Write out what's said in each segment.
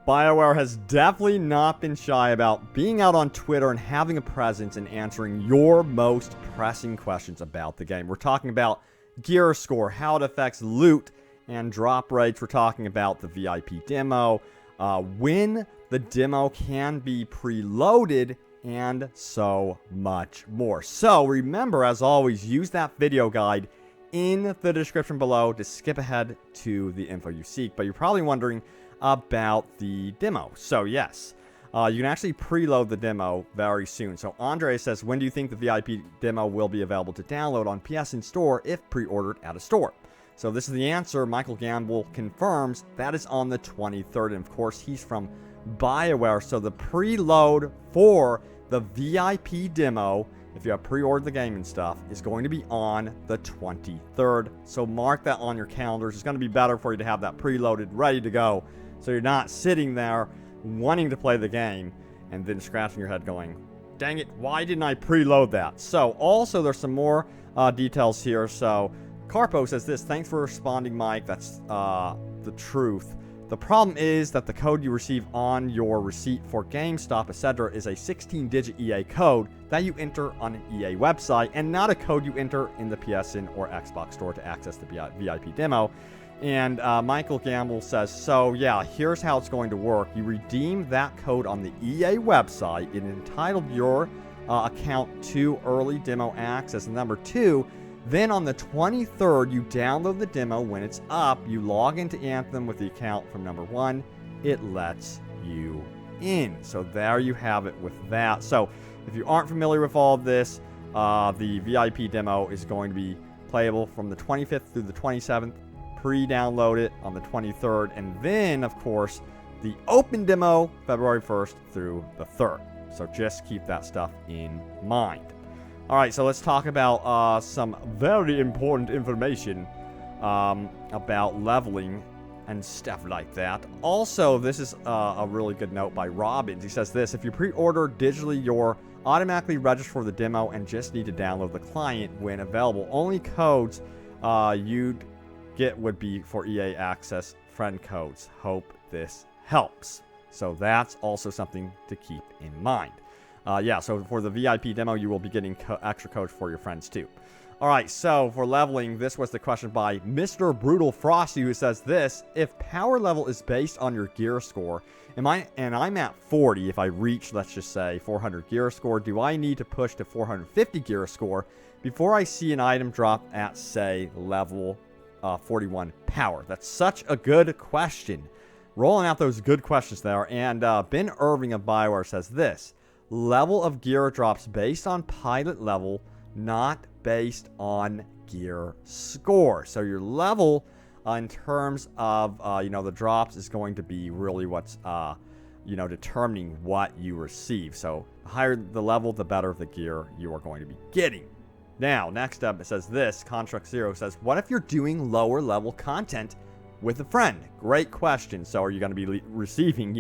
Bioware has definitely not been shy about being out on Twitter and having a presence and answering your most pressing questions about the game. We're talking about gear score, how it affects loot and drop rates. We're talking about the VIP demo, when the demo can be preloaded, and so much more. So remember, as always, use that video guide in the description below to skip ahead to the info you seek. But you're probably wondering about the demo. So yes, you can actually preload the demo very soon. So Andre says, when do you think the VIP demo will be available to download on PSN Store if pre-ordered at a store? So this is the answer. Michael Gamble confirms that is on the 23rd. And of course, he's from Bioware. So the preload for the VIP demo, if you have pre-ordered the game and stuff, is going to be on the 23rd. So mark that on your calendars. It's going to be better for you to have that preloaded, ready to go. So you're not sitting there wanting to play the game and then scratching your head going, dang it, why didn't I preload that? So also there's some more details here. So Carpo says this, thanks for responding, Mike. That's the truth. The problem is that the code you receive on your receipt for GameStop, etc. is a 16-digit EA code that you enter on an EA website and not a code you enter in the PSN or Xbox store to access the VIP demo. And Michael Gamble says, so yeah, here's how it's going to work. You redeem that code on the EA website. It entitled your account to early demo access. And number two, then on the 23rd, you download the demo. When it's up, you log into Anthem with the account from number one. It lets you in. So there you have it with that. So if you aren't familiar with all of this, the VIP demo is going to be playable from the 25th through the 27th. Pre-download it on the 23rd. And then, of course, the open demo, February 1st through the 3rd. So just keep that stuff in mind. Alright, so let's talk about some very important information about leveling and stuff like that. Also, this is a really good note by Robbins. He says this, if you pre-order digitally, you're automatically registered for the demo and just need to download the client when available. Only codes you'd get would be for EA Access friend codes. Hope this helps. So that's also something to keep in mind. Yeah, so for the VIP demo, you will be getting extra codes for your friends too. Alright, so for leveling, this was the question by Mr. Brutal Frosty, who says this, if power level is based on your gear score, and I'm at 40, if I reach, let's just say, 400 gear score, do I need to push to 450 gear score before I see an item drop at, say, level 41 power? That's such a good question. Rolling out those good questions there. And Ben Irving of Bioware says this, level of gear drops based on pilot level, not based on gear score. So your level in terms of, the drops is going to be really what's, determining what you receive. So the higher the level, the better the gear you are going to be getting. Now, next up, it says this, Contract Zero says, what if you're doing lower level content with a friend? Great question. So are you going to be receiving,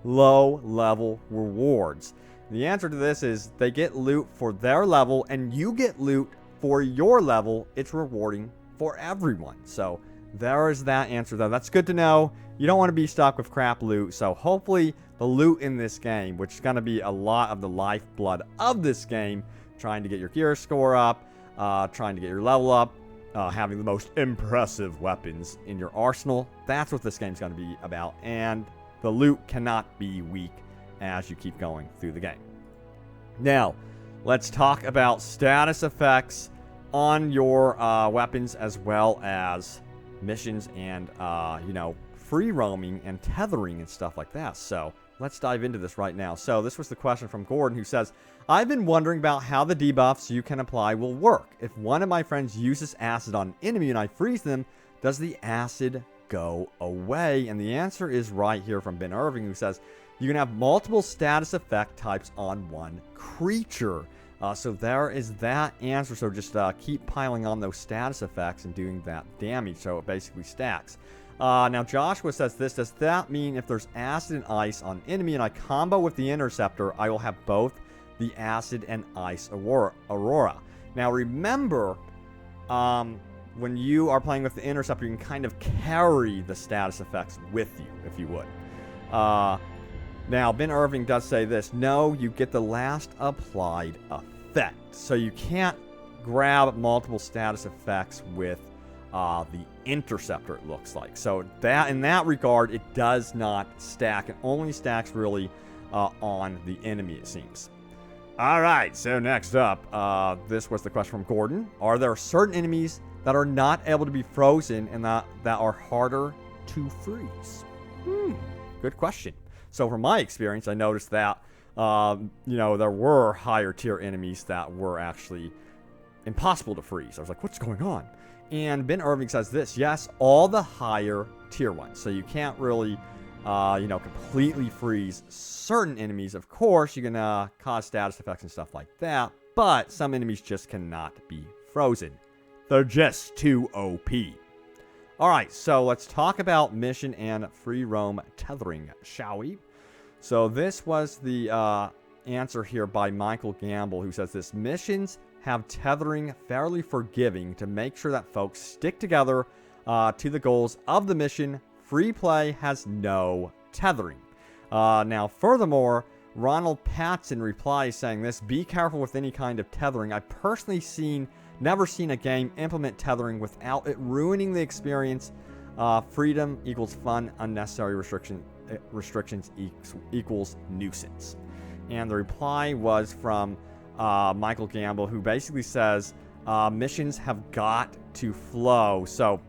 low level rewards? The answer to this is they get loot for their level and you get loot for your level. It's rewarding for everyone. So there is that answer though. That's good to know. You don't want to be stuck with crap loot. So hopefully the loot in this game, which is going to be a lot of the lifeblood of this game, trying to get your gear score up, trying to get your level up, having the most impressive weapons in your arsenal. That's what this game's going to be about. And the loot cannot be weak as you keep going through the game. Now, let's talk about status effects on your weapons as well as missions and, free roaming and tethering and stuff like that. So let's dive into this right now. So this was the question from Gordon, who says, I've been wondering about how the debuffs you can apply will work. If one of my friends uses acid on an enemy and I freeze them, does the acid go away? And the answer is right here from Ben Irving, who says, you can have multiple status effect types on one creature. So there is that answer. So just keep piling on those status effects and doing that damage. So it basically stacks. Now Joshua says this, does that mean if there's acid and ice on enemy and I combo with the interceptor, I will have both the acid and ice aurora? Now remember, when you are playing with the interceptor, you can kind of carry the status effects with you, if you would. Now, Ben Irving does say this. No, you get the last applied effect. So you can't grab multiple status effects with the interceptor, it looks like. So that, in that regard, it does not stack. It only stacks really on the enemy, it seems. All right, so next up, this was the question from Gordon. Are there certain enemies that are not able to be frozen and that are harder to freeze? Good question. So from my experience, I noticed that, there were higher tier enemies that were actually impossible to freeze. I was like, what's going on? And Ben Irving says this: yes, all the higher tier ones. So you can't really, completely freeze certain enemies. Of course, you can cause status effects and stuff like that, but some enemies just cannot be frozen. They're just too OP. Alright, so let's talk about mission and free roam tethering, shall we? So this was the answer here by Michael Gamble, who says this: missions have tethering fairly forgiving to make sure that folks stick together to the goals of the mission. Free play has no tethering. Now, furthermore, Ronald Patson replies saying this: be careful with any kind of tethering. I've personally never seen a game implement tethering without it ruining the experience. Freedom equals fun. Unnecessary restrictions equals nuisance. And the reply was from Michael Gamble, who basically says missions have got to flow. So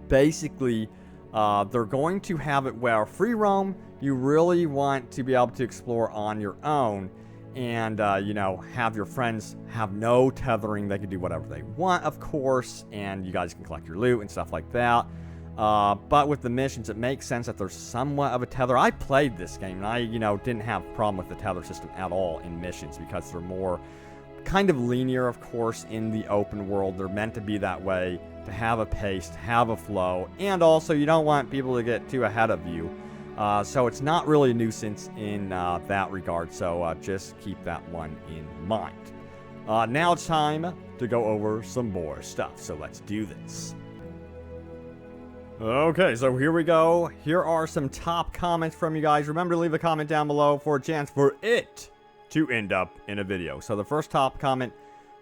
basically, they're going to have it where free roam, you really want to be able to explore on your own and, have your friends have no tethering. They can do whatever they want, of course, and you guys can collect your loot and stuff like that. But with the missions, it makes sense that there's somewhat of a tether. I played this game, and I, didn't have a problem with the tether system at all in missions because they're more kind of linear, of course, in the open world. They're meant to be that way, to have a pace, to have a flow, and also you don't want people to get too ahead of you. So it's not really a nuisance in that regard, so just keep that one in mind. Now it's time to go over some more stuff, so let's do this. Okay, so here we go. Here are some top comments from you guys. Remember to leave a comment down below for a chance for it to end up in a video. So the first top comment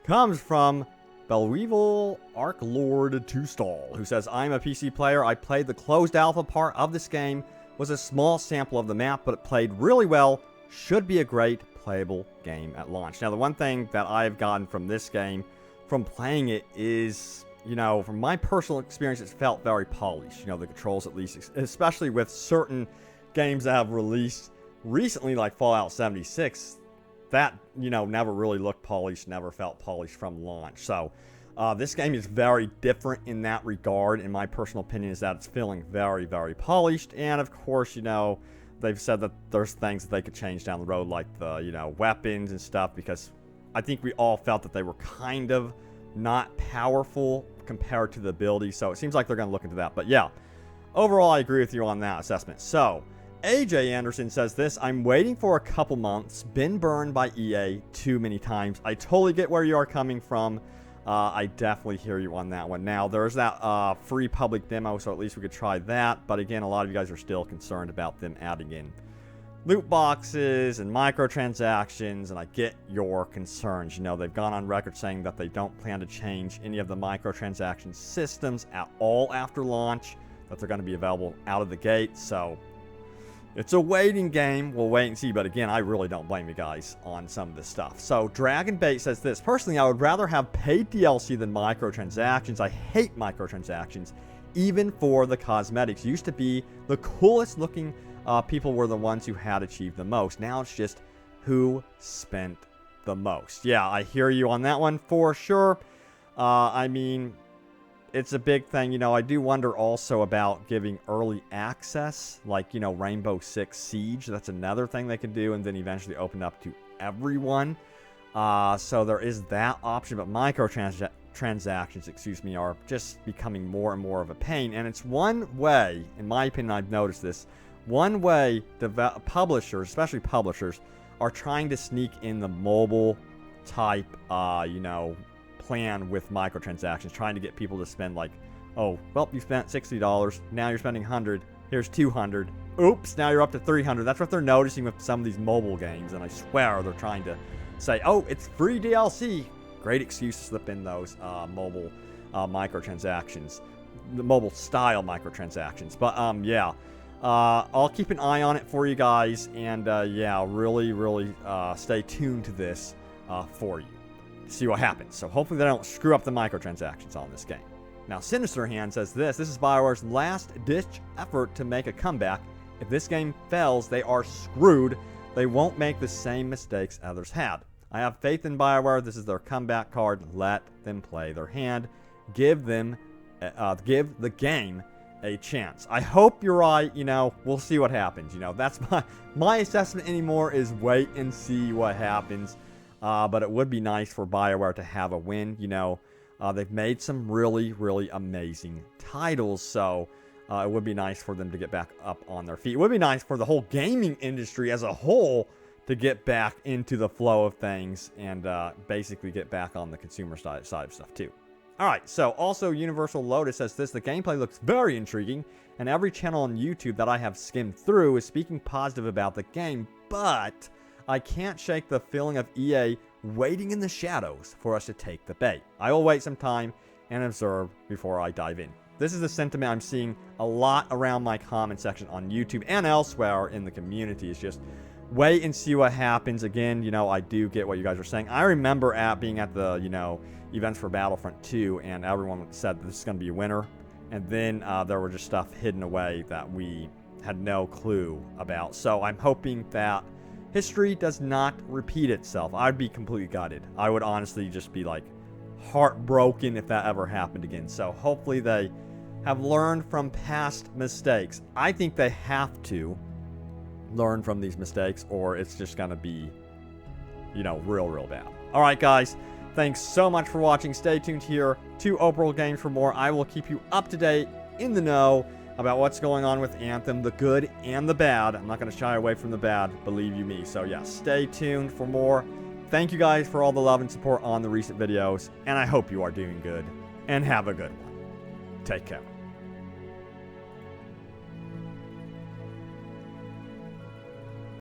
comes from Belweevil Archlord 2 Stall, who says, I'm a PC player. I played the closed alpha part of this game. Was a small sample of the map, but it played really well. Should be a great playable game at launch. Now, the one thing that I've gotten from this game, from playing it, is, from my personal experience, it felt very polished. The controls, at least, especially with certain games that have released recently, like Fallout 76, that, never really looked polished, never felt polished from launch. So, this game is very different in that regard, and my personal opinion is that it's feeling very, very polished. And of course, they've said that there's things that they could change down the road, like the, weapons and stuff, because I think we all felt that they were kind of not powerful compared to the ability. So it seems like they're going to look into that. But yeah, overall, I agree with you on that assessment. So AJ Anderson says this: I'm waiting for a couple months. Been burned by EA too many times. I totally get where you are coming from. I definitely hear you on that one. Now, there's that free public demo, so at least we could try that. But again, a lot of you guys are still concerned about them adding in loot boxes and microtransactions, and I get your concerns. They've gone on record saying that they don't plan to change any of the microtransaction systems at all after launch, that they're going to be available out of the gate. So it's a waiting game. We'll wait and see. But again, I really don't blame you guys on some of this stuff. So Dragonbait says this: personally, I would rather have paid DLC than microtransactions. I hate microtransactions, even for the cosmetics. Used to be the coolest looking people were the ones who had achieved the most. Now it's just who spent the most. Yeah, I hear you on that one for sure. I mean, it's a big thing. I do wonder also about giving early access, like, Rainbow Six Siege. That's another thing they could do, and then eventually open up to everyone. So there is that option, but microtransactions, are just becoming more and more of a pain. And it's one way, in my opinion, I've noticed this, one way publishers, especially publishers, are trying to sneak in the mobile type, plan with microtransactions, trying to get people to spend like, oh, well, you spent $60, now you're spending $100, here's $200, Oops, now you're up to 300. That's what they're noticing with some of these mobile games, and I swear they're trying to say, oh, it's free DLC. Great excuse to slip in those mobile microtransactions, the mobile style microtransactions. But yeah, I'll keep an eye on it for you guys, and yeah, really stay tuned to this for you to see what happens. So hopefully they don't screw up the microtransactions on this game. Now, Sinister Hand says this is Bioware's last-ditch effort to make a comeback. If this game fails, they are screwed. They won't make the same mistakes others had. I have faith in Bioware. This is their comeback card. Let them play their hand. Give the game a chance. I hope you're right. You know, we'll see what happens. You know, that's my assessment anymore is wait and see what happens. But it would be nice for Bioware to have a win. You know, they've made some really amazing titles, so it would be nice for them to get back up on their feet. It would be nice for the whole gaming industry as a whole to get back into the flow of things and basically get back on the consumer side of stuff too. Alright, so also Universal Lotus says this, the gameplay looks very intriguing, and every channel on YouTube that I have skimmed through is speaking positive about the game, but I can't shake the feeling of EA waiting in the shadows for us to take the bait. I will wait some time and observe before I dive in. This is the sentiment I'm seeing a lot around my comment section on YouTube and elsewhere in the community. It's just wait and see what happens. Again, you know, I do get what you guys are saying. I remember being at the, you know, events for Battlefront 2, and everyone said this is going to be a winner. And then there were just stuff hidden away that we had no clue about. So I'm hoping that history does not repeat itself. I'd be completely gutted. I would honestly just be like heartbroken if that ever happened again. So hopefully they have learned from past mistakes. I think they have to learn from these mistakes, or it's just gonna be, you know, real bad. All right, guys, thanks so much for watching. Stay tuned here to Oprah Games for more. I will keep you up to date, in the know, about what's going on with Anthem, the good and the bad. I'm not going to shy away from the bad, believe you me. So yeah, stay tuned for more. Thank you guys for all the love and support on the recent videos, and I hope you are doing good, and have a good one. Take care.